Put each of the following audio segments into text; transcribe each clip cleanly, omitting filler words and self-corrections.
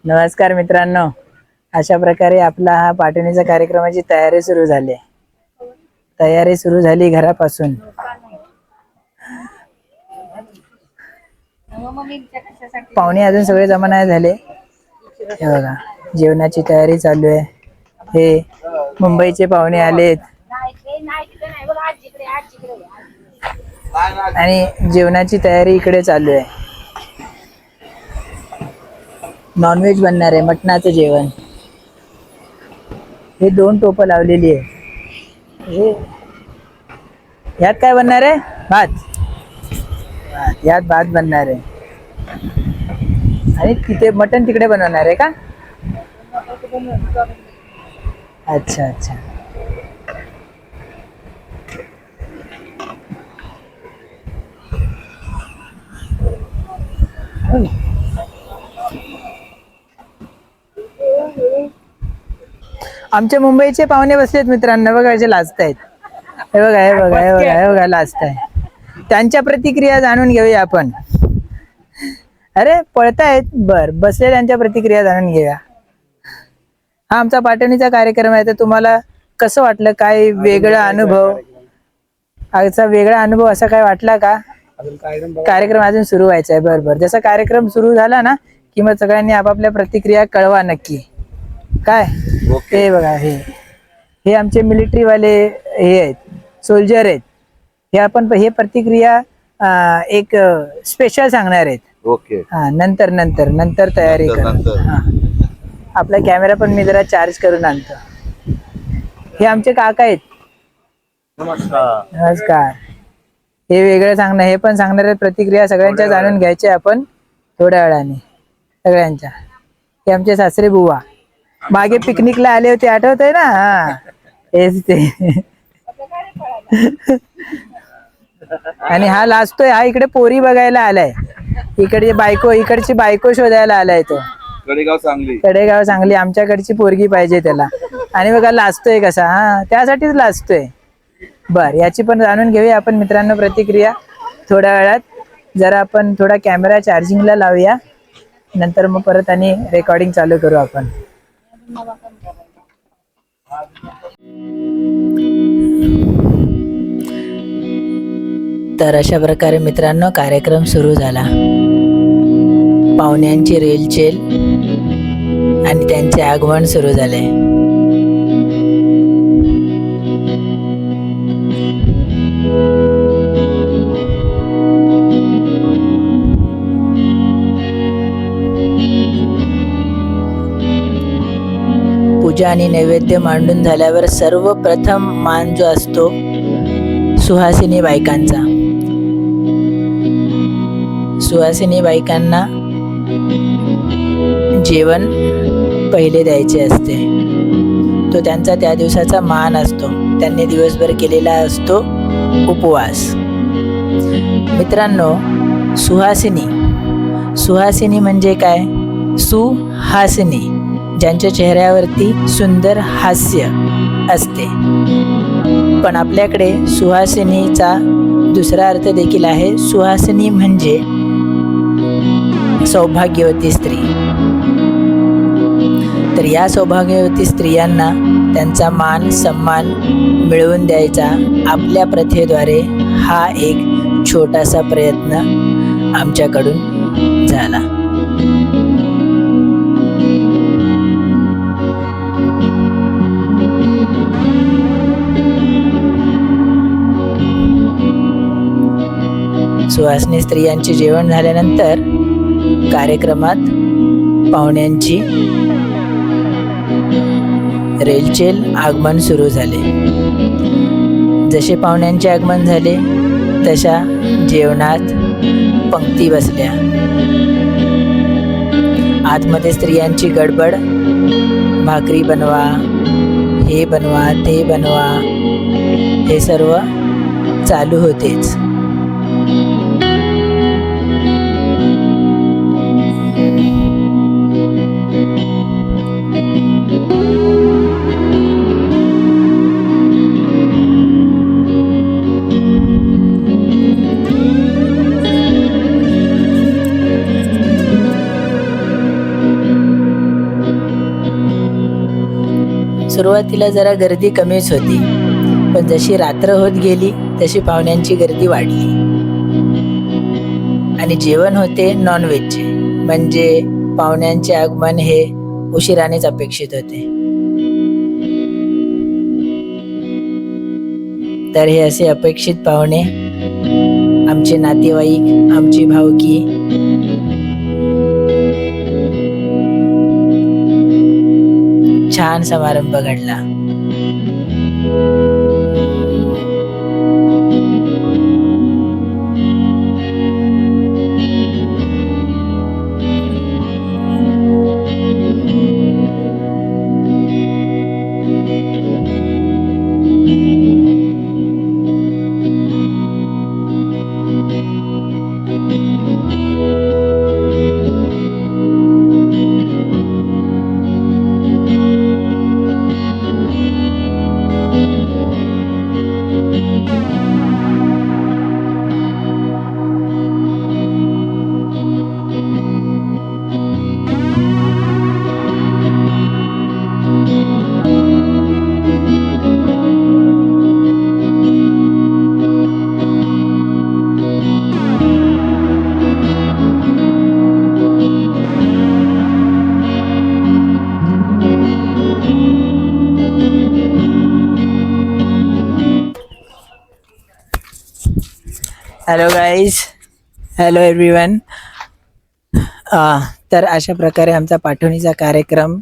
नमस्कार मित्रांनो, अशा प्रकारे आपला हा पाठवणीचा कार्यक्रमाची तयारी सुरू झाली घरापासून. पाहुणे अजून सगळे जमा नाही झाले. हे बघा, जेवणाची तयारी चालू आहे. हे मुंबईचे पाहुणे आलेत आणि जेवणाची तयारी इकडे चालू आहे. नॉनव्हेज बनणार आहे, मटणाचं जेवण. हे 2 टोपं लावलेली आहे. यात काय बनणार आहे? भात. यात भात बनणार आहे आणि तिथे मटण तिकडे बनवणार आहे का? अच्छा अच्छा. आमचे मुंबईचे पाहुणे बसलेत मित्रांनो, बघा कसे लाजतायत. हे बघा लाजताय. त्यांच्या प्रतिक्रिया जाणून घेऊया आपण. अरे पळतायत. बर, बसले, त्यांच्या प्रतिक्रिया जाणून घेऊया. हा आमचा पाठवणीचा कार्यक्रम आहे, तर तुम्हाला कसं वाटलं? काय वेगळा अनुभव? असा काय वाटला का? कार्यक्रम अजून सुरू व्हायचा आहे. बरोबर, जसा कार्यक्रम सुरू झाला ना कि मग सगळ्यांनी आपापल्या प्रतिक्रिया कळवा नक्की. काय हे बघा, हे आमचे मिलिटरी वाले हे आहेत, सोल्जर आहेत. हे प्रतिक्रिया एक स्पेशल सांगणार आहेत. ओके. हा, नंतर तयारी करा. आपला कॅमेरा पण मी जरा चार्ज करून आणतो. हे आमचे काका आहेत. नमस्कार. हे वेगळं सांगणार, हे पण सांगणार आहेत. प्रतिक्रिया सगळ्यांच्या जाणून घ्यायच्या आपण थोड्या वेळाने सगळ्यांच्या. हे आमचे सासरे बुवा मागे पिकनिकला आले होते, आठवत आहे ना? हा, हेच ते. आणि हा लाजतोय. हा इकडे पोरी बघायला आलाय. इकडची बायको शोधायला आलाय तो. कडेगाव सांगली. आमच्याकडची पोरगी पाहिजे त्याला. आणि बघा लाजतोय कसा. हा, त्यासाठीच लाजतोय. बर, याची पण जाणून घेऊया आपण मित्रांनो प्रतिक्रिया थोड्या वेळात. जरा आपण थोडा कॅमेरा चार्जिंगला लावूया, नंतर मग परत आणि रेकॉर्डिंग चालू करू आपण. तर अशा प्रकारे मित्रांनो कार्यक्रम सुरू झाला. पाहुण्यांची रेलचेल आणि त्यांचे आगमन सुरू झाले. पूजा आणि नैवेद्य मांडून झाल्यावर सर्वप्रथम मान जो असतो सुहासिनी बायकांचा. सुहासिनी बायकांना जेवण पहिले द्यायचे असते. तो त्यांचा त्या दिवसाचा मान असतो. त्यांनी दिवसभर केलेला असतो उपवास. मित्रांनो, सुहासिनी म्हणजे काय? सुहासिनी, ज्यांच्या चेहऱ्यावरती सुंदर हास्य असते. पण आपल्याकडे सुहासिनीचा दुसरा अर्थ देखील आहे. सुहासिनी म्हणजे सौभाग्यवती स्त्री. तर या सौभाग्यवती स्त्रियांना त्यांचा मान सन्मान मिळवून द्यायचा आपल्या प्रथेद्वारे हा एक छोटासा प्रयत्न आमच्याकडून झाला. सुहासिनी स्त्रियांचे जेवण झाल्यानंतर कार्यक्रमात पाहुण्यांची रेलचेल आगमन सुरू झाले. जसे पाहुण्यांचे आगमन झाले तशा जेवणात पंक्ती बसल्या. आतमध्ये स्त्रियांची गडबड. भाकरी बनवा, हे बनवा, ते बनवा, हे सर्व चालू होतेच. सुरुवातीला जरा गर्दी कमीच होती, पण जशी रात्र होत गेली तशी पाहुण्यांची गर्दी वाढली आणि जेवण होते नॉनव्हेजचे, म्हणजे पाहुण्यांचे आगमन हे उशिरानेच अपेक्षित होते. तर हे असे अपेक्षित पाहुणे, आमचे नातेवाईक, आमची भावकी, छान समारंभ घडला. Hello guys, hello everyone. तर अशा प्रकारे आमचा पाठवणीचा कार्यक्रम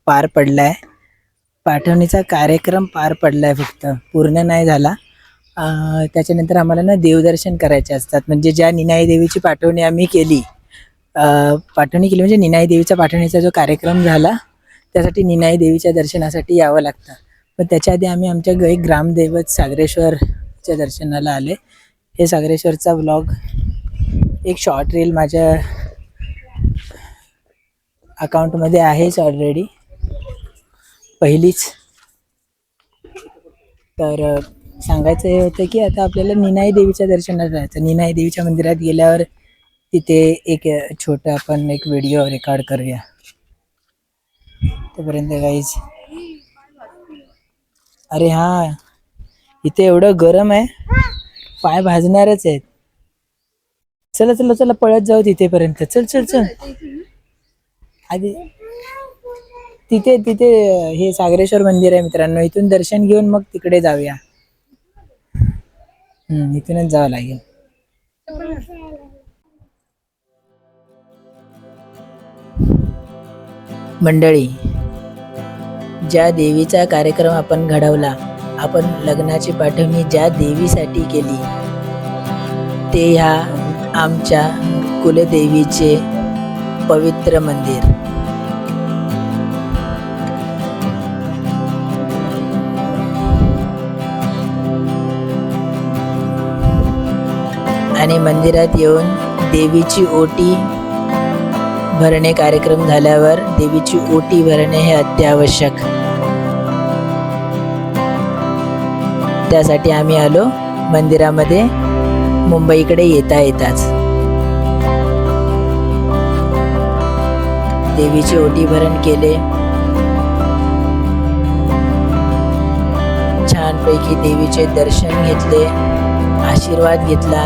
पार पडलाय. फक्त पूर्ण नाही झाला. त्याच्यानंतर आम्हाला ना देवदर्शन करायचे असतात. म्हणजे ज्या निनाई देवीची पाठवणी आम्ही केली, म्हणजे निनाई देवीचा पाठवणीचा जो कार्यक्रम झाला त्यासाठी निनाई देवीच्या दर्शनासाठी यावं लागतं. पण त्याच्या आधी आम्ही आमच्या एक ग्रामदैवत सागरेश्वरच्या दर्शनाला आले. हे सागरेश्वरचा व्लॉग, एक शॉर्ट रील माझ्या अकाउंटमध्ये आहेच ऑलरेडी, पहिलीच. तर सांगायचं हे होतं की आता आपल्याला निनाई देवीच्या दर्शनाला जायचं. निनाई देवीच्या मंदिरात गेल्यावर तिथे एक छोटा आपण एक व्हिडिओ रेकॉर्ड करूया. तोपर्यंत गाईज, अरे हा, इथे एवढं गरम आहे, पाय भाजणारच आहेत. चला चला चला, पळत जाऊ तिथेपर्यंत. चल चल चल. आधी तिथे हे सागरेश्वर मंदिर आहे मित्रांनो, इथून दर्शन घेऊन मग तिकडे जाऊया. इथूनच जावं लागेल. मंडळी, ज्या देवीचा कार्यक्रम आपण घडवला, आपण लग्नाची पाठवणी ज्या देवीसाठी केली, ते ह्या आमच्या कुलदेवीचे पवित्र मंदिर. आणि मंदिरात येऊन देवीची ओटी भरणे, कार्यक्रम झाल्यावर देवीची ओटी भरणे हे अत्यावश्यक. त्यासाठी आम्ही आलो मंदिरामध्ये मुंबईकडे येताच. देवीची ओटी भरण केले. छानपैकी देवीचे दर्शन घेतले, आशीर्वाद घेतला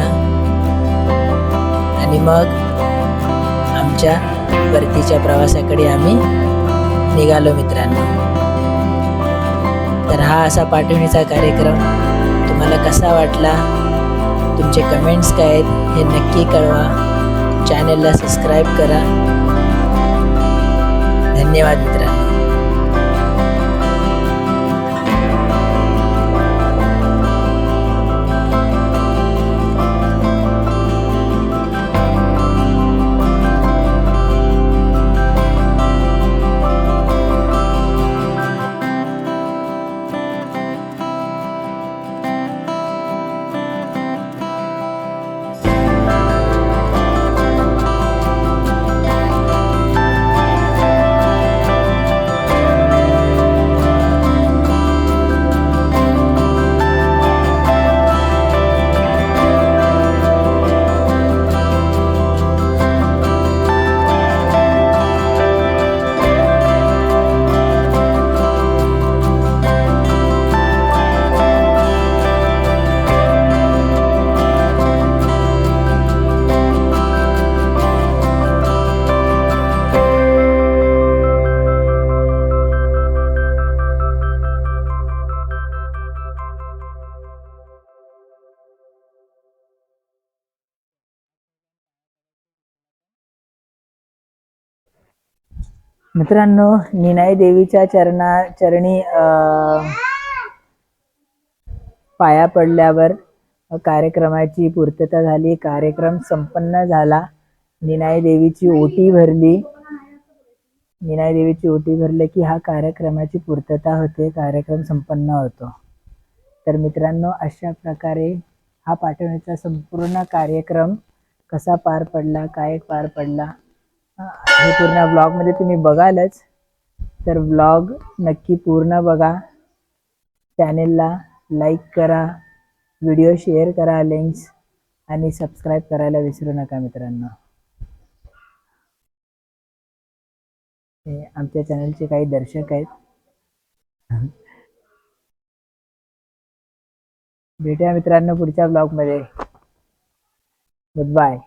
आणि मग आमच्या परतीच्या प्रवासाकडे आम्ही निघालो मित्रांनो. तर हा असा पाठवणीचा कार्यक्रम तुम्हाला कसा वाटला, तुमचे कमेंट्स काय आहेत हे नक्की कळवा. चॅनलला सबस्क्राईब करा. धन्यवाद मित्रांनो. मित्रांनो, निनाई देवीच्या चरणी पाया पडल्यावर कार्यक्रमाची पूर्तता झाली. कार्यक्रम संपन्न झाला. निनाई देवीची ओटी भरली. निनाई देवीची ओटी भरले की हा कार्यक्रमाची पूर्तता होते, कार्यक्रम संपन्न होतो. तर मित्रांनो, अशा प्रकारे हा पाठवण्याचा संपूर्ण कार्यक्रम कसा पार पडला, काय पार पडला हे पूर्ण ब्लॉगमध्ये तुम्ही बघालच. तर ब्लॉग नक्की पूर्ण बघा. चॅनेलला लाईक करा, व्हिडिओ शेअर करा, लिंक्स आणि सबस्क्राईब करायला विसरू नका मित्रांनो. हे आमच्या चॅनलचे काही दर्शक आहेत. भेटूया मित्रांनो पुढच्या ब्लॉगमध्ये. Good bye.